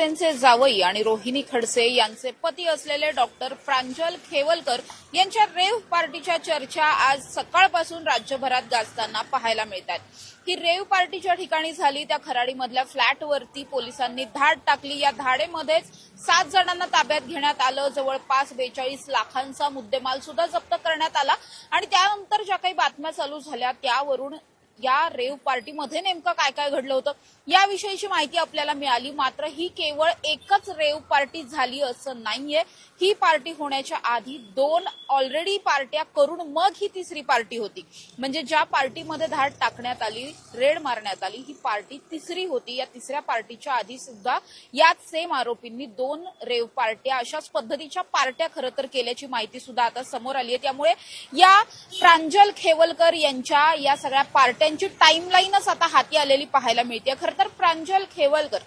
खडसेंचे जावई आणि रोहिणी खडसे यांचे पती असलेले डॉक्टर प्रांजल खेवलकर यांच्या रेव्ह पार्टीच्या चर्चा आज सकाळपासून राज्यभरात गाजताना पाहायला मिळतात। ही रेव्ह पार्टीच्या ठिकाणी झाली त्या खराडीमधल्या फ्लॅटवरती पोलिसांनी धाड टाकली। या धाडेमध्येच 7 जणांना ताब्यात घेण्यात आलं। जवळपास 42 लाखांचा मुद्देमाल सुद्धा जप्त करण्यात आला आणि त्यानंतर ज्या काही बातम्या चालू झाल्या त्यावरून या रेव्ह पार्टीमध्ये नेमकं काय काय घडलं होतं याविषयीची माहिती आपल्याला मिळाली। मात्र ही केवळ एकच रेव्ह पार्टी झाली असं नाहीये। ही पार्टी होण्याच्या आधी 2 ऑलरेडी पार्ट्या करून मग ही तिसरी पार्टी होती। म्हणजे ज्या पार्टीमध्ये धाड टाकण्यात आली, रेड मारण्यात आली, ही पार्टी तिसरी होती। या तिसऱ्या पार्टीच्या आधी सुद्धा याच सेम आरोपींनी 2 रेव्ह पार्ट्या अशाच पद्धतीच्या पार्ट्या खरं तर केल्याची माहिती सुद्धा आता समोर आली आहे। त्यामुळे या प्रांजल खेवलकर यांच्या या सगळ्या पार्ट्यांची टाइमलाईनच आता हाती आलेली पाहायला मिळते। खरं तर प्रांजल खेवलकर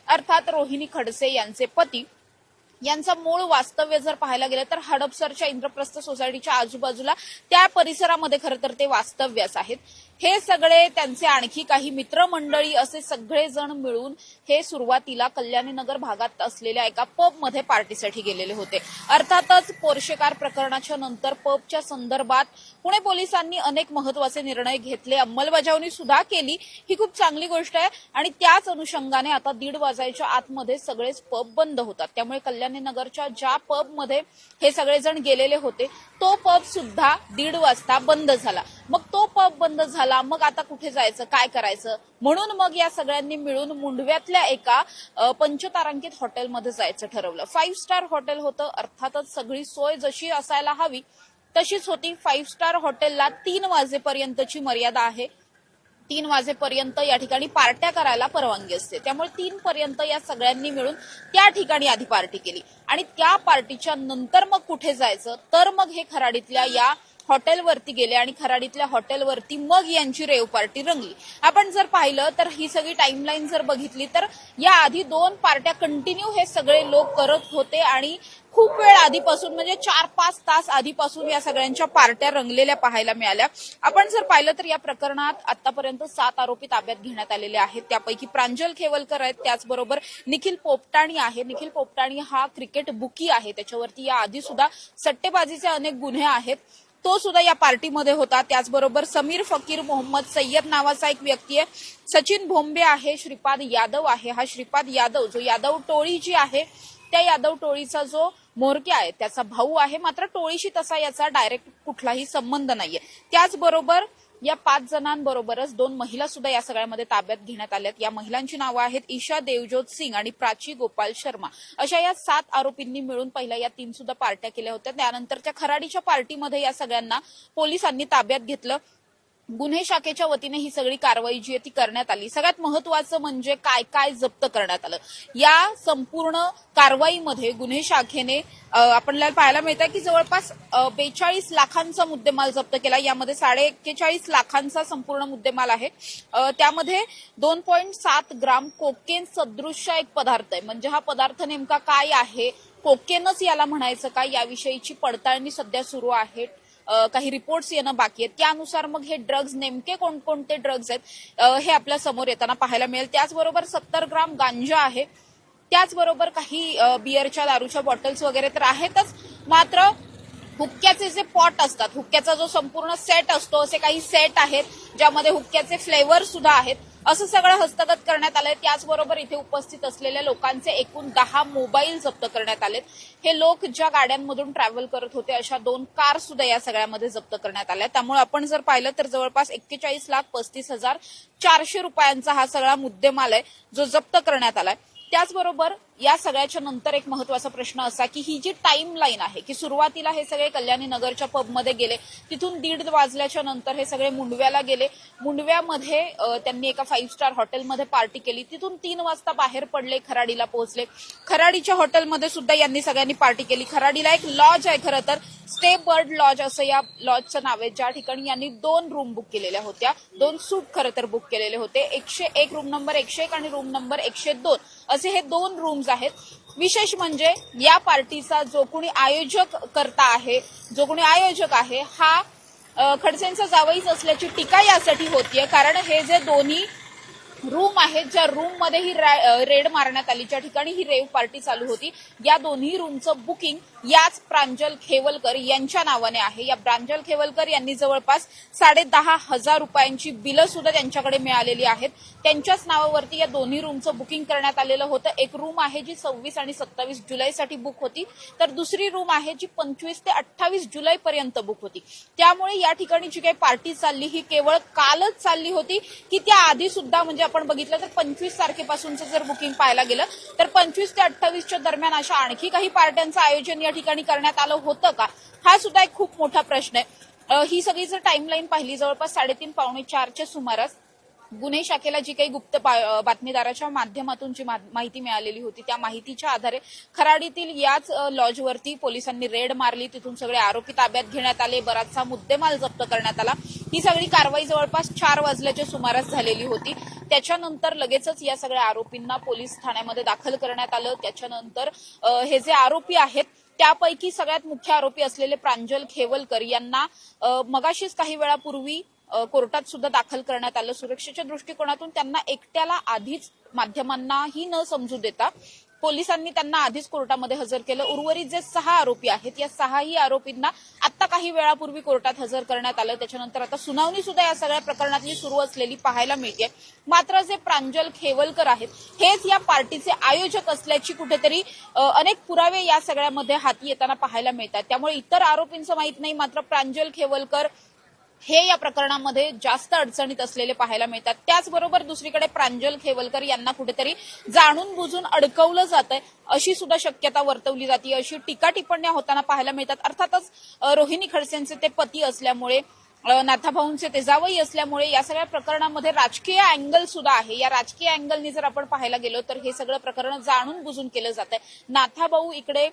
अर्थात रोहिणी खडसे यांचे पती यांचं मूळ वास्तव्य जर पाहायला गेलं तर हडपसरच्या इंद्रप्रस्थ सोसायटीच्या आजूबाजूला त्या परिसरामध्ये खरं तर ते वास्तव्यास आहेत। हे सगळे त्यांचे आणखी काही मित्रमंडळी असे सगळेजण मिळून हे सुरुवातीला कल्याणीनगर भागात असलेल्या एका पबमध्ये पार्टीसाठी गेलेले होते। अर्थातच पोर्शे कार प्रकरणाच्या नंतर पबच्या संदर्भात पुणे पोलिसांनी अनेक महत्वाचे निर्णय घेतले, अंमलबजावणी सुद्धा केली। ही खूप चांगली गोष्ट आहे आणि त्याच अनुषंगाने आता 1:30 वाजायच्या आतमध्ये सगळेच पब बंद होतात। त्यामुळे कल्याणीनगरच्या ज्या पबमध्ये हे सगळेजण गेलेले होते तो पब सुद्धा 1:30 वाजता बंद झाला। मग तो पब बंद झाला, मग आता कुठे जायचं, काय करायचं, म्हणून मग या सगळ्यांनी मिळून मुंडव्यातल्या एका पंचतारांकित हॉटेलमध्ये जायचं ठरवलं। 5 स्टार हॉटेल होतं। अर्थातच सगळी सोय जशी असायला हवी तशीच होती। 5 स्टार हॉटेलला 3 वाजेपर्यंतची मर्यादा आहे। 3 वाजेपर्यंत या ठिकाणी पार्ट्या करायला परवानगी असते। त्यामुळे 3 पर्यंत या सगळ्यांनी मिळून त्या ठिकाणी आधी पार्टी केली आणि त्या पार्टीच्या नंतर मग कुठे जायचं, तर मग हे खराडीतल्या या हॉटेलवरती गेले आणि खराडीतल्या हॉटेलवरती मग यांची रेव्ह पार्टी रंगली। आपण जर पाहिलं तर ही सगळी टाइमलाईन जर बघितली तर या आधी 2 पार्ट्या कंटिन्यू हे सगळे लोक करत होते आणि खूप वेळ आधीपासून म्हणजे 4-5 तास आधीपासून या सगळ्यांच्या पार्ट्या रंगलेल्या पाहायला मिळाल्या। आपण जर पाहिलं तर या प्रकरणात आतापर्यंत 7 आरोपी ताब्यात घेण्यात आलेले आहेत। त्यापैकी प्रांजल खेवलकर आहेत, त्याचबरोबर निखिल पोपटाणी आहे। निखिल पोपटाणी हा क्रिकेट बुकी आहे, त्याच्यावरती या आधी सुद्धा सट्टेबाजीचे अनेक गुन्हे आहेत, तो सुद्धा या पार्टीमध्ये होता। त्याचबरोबर समीर फकीर मोहम्मद सय्यद नावाचा एक व्यक्ती आहे, सचिन भोंबे आहे, श्रीपाद यादव आहे। हा श्रीपाद यादव जो यादव टोळी जी आहे त्या यादव टोळीचा जो म्होरक्या आहे त्याचा भाऊ आहे, मात्र टोळीशी तसा याचा डायरेक्ट कुठलाही संबंध नाहीये। त्याचबरोबर या 5 जणांबरोबरच 2 महिला सुद्धा या सगळ्यामध्ये ताब्यात घेण्यात आल्यात। या महिलांची नावं आहेत ईशा देवजोत सिंग आणि प्राची गोपाल शर्मा। अशा या 7 आरोपींनी मिळून पहिल्या या 3 सुद्धा पार्ट्या केल्या होत्या। त्यानंतरच्या खराडीच्या पार्टीमध्ये या सगळ्यांना पोलिसांनी ताब्यात घेतलं। गुन्हे शाखेच्या वतीने ही सगळी कारवाई जी आहे ती करण्यात आली। सगळ्यात महत्वाचं म्हणजे काय काय जप्त करण्यात आलं या संपूर्ण कारवाईमध्ये गुन्हे शाखेने आपल्याला पाहायला मिळतं की जवळपास 42 लाखांचा मुद्देमाल जप्त केला। यामध्ये 41.5 लाखांचा संपूर्ण मुद्देमाल आहे। त्यामध्ये 2.7 ग्राम कोकेन सदृश्य एक पदार्थ आहे। म्हणजे हा पदार्थ नेमका काय आहे, कोकेनच याला म्हणायचं का, याविषयीची पडताळणी सध्या सुरू आहे। काही रिपोर्ट्स येणं बाकी आहेत, त्यानुसार मग हे ड्रग्ज नेमके कोणकोणते ड्रग्ज आहेत हे आपल्या समोर येताना पाहायला मिळेल। त्याचबरोबर 70 ग्राम गांजा आहे, त्याचबरोबर काही बिअरच्या दारूच्या बॉटल्स वगैरे तर आहेतच, मात्र हुक्क्याचे जे पॉट असतात, हुक्क्याचा जो संपूर्ण सेट असतो, असे काही सेट आहेत ज्यामध्ये हुक्क्याचे फ्लेवर सुद्धा आहेत, असं सगळं हस्तगत करण्यात आलंय। त्याचबरोबर इथे उपस्थित असलेल्या लोकांचे एकूण 10 मोबाईल जप्त करण्यात आलेत। हे लोक ज्या गाड्यांमधून ट्रॅव्हल करत होते अशा 2 कार सुद्धा या सगळ्यामध्ये जप्त करण्यात आल्या। त्यामुळे आपण जर पाहिलं तर जवळपास 41,35,400 रुपयांचा हा सगळा मुद्देमाल आहे जो जप्त करण्यात आलाय। त्याचबरोबर या सगळ्याच्या नंतर एक महत्वाचा प्रश्न असा की ही जी टाइम लाईन आहे की सुरुवातीला हे सगळे कल्याणीनगरच्या पबमध्ये गेले, तिथून 1:30 वाजल्याच्या नंतर हे सगळे मुंडव्याला गेले। मुंडव्यामध्ये त्यांनी एका 5 स्टार हॉटेलमध्ये पार्टी केली, तिथून 3 वाजता बाहेर पडले, खराडीला पोहोचले। खराडीच्या हॉटेलमध्ये सुद्धा यांनी सगळ्यांनी पार्टी केली। खराडीला एक लॉज आहे खरं तर, स्टे बर्ड लॉज असं या लॉजचं नाव आहे, ज्या ठिकाणी यांनी 2 रूम बुक केलेल्या होत्या, 2 सूट खरं तर बुक केलेले होते। 101 रूम नंबर 101 आणि रूम नंबर 102 असे हे 2 रूम्स आहेत। विशेष म्हणजे या पार्टीचा जो कोणी आयोजक करता आहे, जो कोणी आयोजक आहे हा खडसेंचा जावईच असल्याची टीका यासाठी होतीये, कारण हे जे दोन्ही रूम आहेत, ज्या रूम मध्ये ही रेड मारण्यात आली, ज्या ठिकाणी ही रेव्ह पार्टी चालू होती, या दोन्ही रूमचं बुकिंग याच प्रांजल खेवलकर यांच्या नावाने आहे. या प्रांजल खेवलकर यांनी जवळपास 10,500 रुपयांची बिलं सुद्धा त्यांच्याकडे मिळालेली आहेत. त्यांच्याच नावावरती या दोन्ही रूमचं बुकिंग करण्यात आलेलं होतं. एक रूम आहे जी 26 आणि 27 जुलैसाठी बुक होती, तर दुसरी रूम आहे जी 25 ते 28 जुलैपर्यंत बुक होती. त्यामुळे या ठिकाणी जी काही पार्टी चालली ही केवळ कालच चालली होती की त्या आधी सुद्धा, म्हणजे आपण बघितलं तर 25 तारखेपासूनचं जर बुकिंग पाहायला गेलं तर 25 ते 28च्या दरम्यान अशा आणखी काही पार्ट्यांचं आयोजन या ठिकाणी करण्यात आलं होतं का, हा सुद्धा एक खूप मोठा प्रश्न आहे. ही सगळी जर टाइमलाईन पाहिली, जवळपास 3:30 पावणे 4च्या सुमारास गुन्हे शाखेला जी काही गुप्त बातमीदाराच्या माध्यमातून जी माहिती मिळालेली होती, त्या माहितीच्या आधारे खराडीतील याच लॉजवरती पोलिसांनी रेड मारली. तिथून सगळे आरोपी ताब्यात घेण्यात आले, बराचसा मुद्देमाल जप्त करण्यात आला. ही सगळी कारवाई जवळपास 4 वाजल्याच्या सुमारास झालेली होती. त्याच्यानंतर लगेचच या सगळ्या आरोपींना पोलीस ठाण्यामध्ये दाखल करण्यात आलं. त्याच्यानंतर हे जे आरोपी आहेत त्यापैकी सगळ्यात मुख्य आरोपी असलेले प्रांजल खेवलकर यांना मगाशीच काही वेळापूर्वी कोर्टात सुद्धा दाखल करण्यात आलं. सुरक्षेच्या दृष्टिकोनातून त्यांना एकट्याला आधीच माध्यमांनाही न समजू देता पोलिसांनी त्यांना आधीच कोर्टामध्ये हजर केलं. उर्वरित जे 6 आरोपी आहेत, या 6ही आरोपींना आता काही वेळापूर्वी कोर्टात हजर करण्यात आलं. त्याच्यानंतर आता सुनावणी सुद्धा या सगळ्या प्रकरणातली सुरू असलेली पाहायला मिळते. मात्र जे प्रांजल खेवलकर आहेत हेच या पार्टीचे आयोजक असल्याची कुठेतरी अनेक पुरावे या सगळ्यामध्ये हाती येताना पाहायला मिळतात. त्यामुळे इतर आरोपींचं माहीत नाही, मात्र प्रांजल खेवलकर हे या प्रकरणामध्ये जास्त अडचणीत असलेले पाहायला मिळतात. त्याचबरोबर दुसरीकडे प्रांजल खेवलकर यांना कुठेतरी जाणून बुजून अडकवलं जातंय अशी सुद्धा शक्यता वर्तवली जाते, अशी टीका टिप्पण्या होताना पाहायला मिळतात. अर्थातच रोहिणी खडसेंचे ते पती असल्यामुळे, नाथाभाऊंचे ते जावई असल्यामुळे या सगळ्या प्रकरणामध्ये राजकीय अँगल सुद्धा आहे. या राजकीय अँगलनी जर आपण पाहायला गेलो तर हे सगळं प्रकरण जाणून बुजून केलं जात आहे. नाथाभाऊ इकडे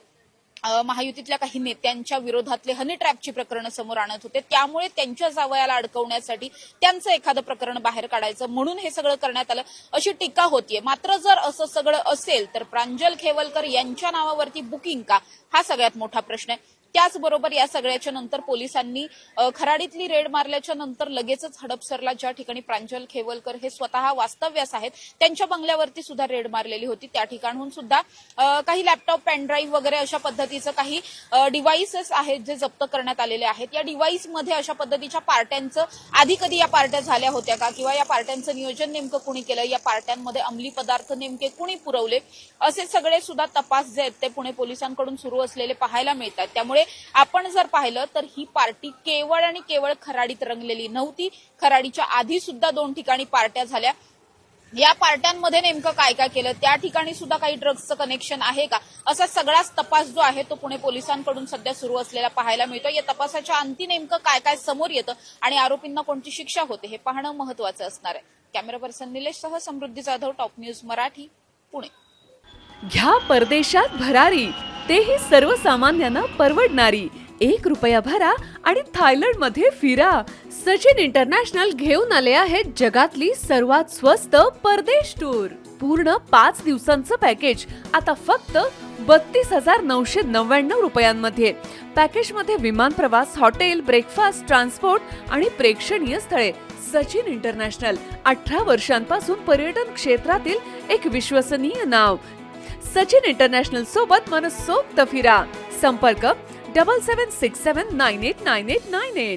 महायुतीतल्या काही नेत्यांच्या विरोधातले हनी ट्रॅपची प्रकरणं समोर आणत होते, त्यामुळे त्यांच्या जावयाला अडकवण्यासाठी त्यांचं एखादं प्रकरण बाहेर काढायचं म्हणून हे सगळं करण्यात आलं अशी टीका होतीये. मात्र जर असं सगळं असेल तर प्रांजल खेवलकर यांच्या नावावरती बुकिंग का, हा सगळ्यात मोठा प्रश्न आहे. त्याचबरोबर या सगळ्याच्या नंतर पोलिसांनी खराडीतली रेड मारल्याच्या नंतर लगेचच हडपसरला, ज्या ठिकाणी प्रांजल खेवलकर हे स्वतः वास्तव्यास आहेत, त्यांच्या बंगल्यावरती सुद्धा रेड मारलेली होती. त्या ठिकाणहून सुद्धा काही लॅपटॉप, पेनड्राईव्ह वगैरे अशा पद्धतीचं काही डिव्हाइसेस आहेत जे जप्त करण्यात आलेले आहेत. या डिव्हाइसमध्ये अशा पद्धतीच्या पार्ट्यांचं आधी कधी या पार्ट्या झाल्या होत्या का, किंवा या पार्ट्यांचं नियोजन नेमकं कुणी केलं, या पार्ट्यांमध्ये अंमली पदार्थ नेमके कुणी पुरवले, असे सगळे सुद्धा तपास जे आहेत ते पुणे पोलिसांकडून सुरू असलेले पाहायला मिळतात. त्यामुळे आपण जर पाहिलं तर ही पार्टी केवळ आणि केवळ खराडीत रंगलेली नव्हती. खराडीच्या आधी सुद्धा 2 ठिकाणी पार्ट्या झाल्या. या पार्ट्यांमध्ये नेमकं काय काय केलं, त्या ठिकाणी सुद्धा काही ड्रग्सचं कनेक्शन आहे का, असा सगळाच तपास जो आहे तो पुणे पोलिसांकडून सध्या सुरू असलेला पाहायला मिळतो. या तपासाच्या अंती नेमकं काय काय समोर येतं आणि आरोपींना कोणती शिक्षा होते हे पाहणं महत्वाचं असणार आहे. कॅमेरा पर्सन निलेशसह समृद्धी जाधव, टॉप न्यूज मराठी, पुणे. घ्या परदेशात भरारी, तेही सर्वसामान्यांना परवडणारी. 1 रुपया भरा आणि थायलंडमध्ये फिरा. सचिन इंटरनॅशनल घेऊन आले आहेत जगातली सर्वात स्वस्त परदेश टूर. पूर्ण 5 दिवसांचं पॅकेज आता फक्त 32,999 रुपयांमध्ये. पॅकेजमध्ये विमान प्रवास, हॉटेल, ब्रेकफास्ट, ट्रान्सपोर्ट आणि प्रेक्षणीय स्थळे. सचिन इंटरनॅशनल 18 वर्षांपासून पर्यटन क्षेत्रातील एक विश्वसनीय नाव. सचिन इंटरनॅशनल सोबत मनसोक्त फिरा. संपर्क 7767989898.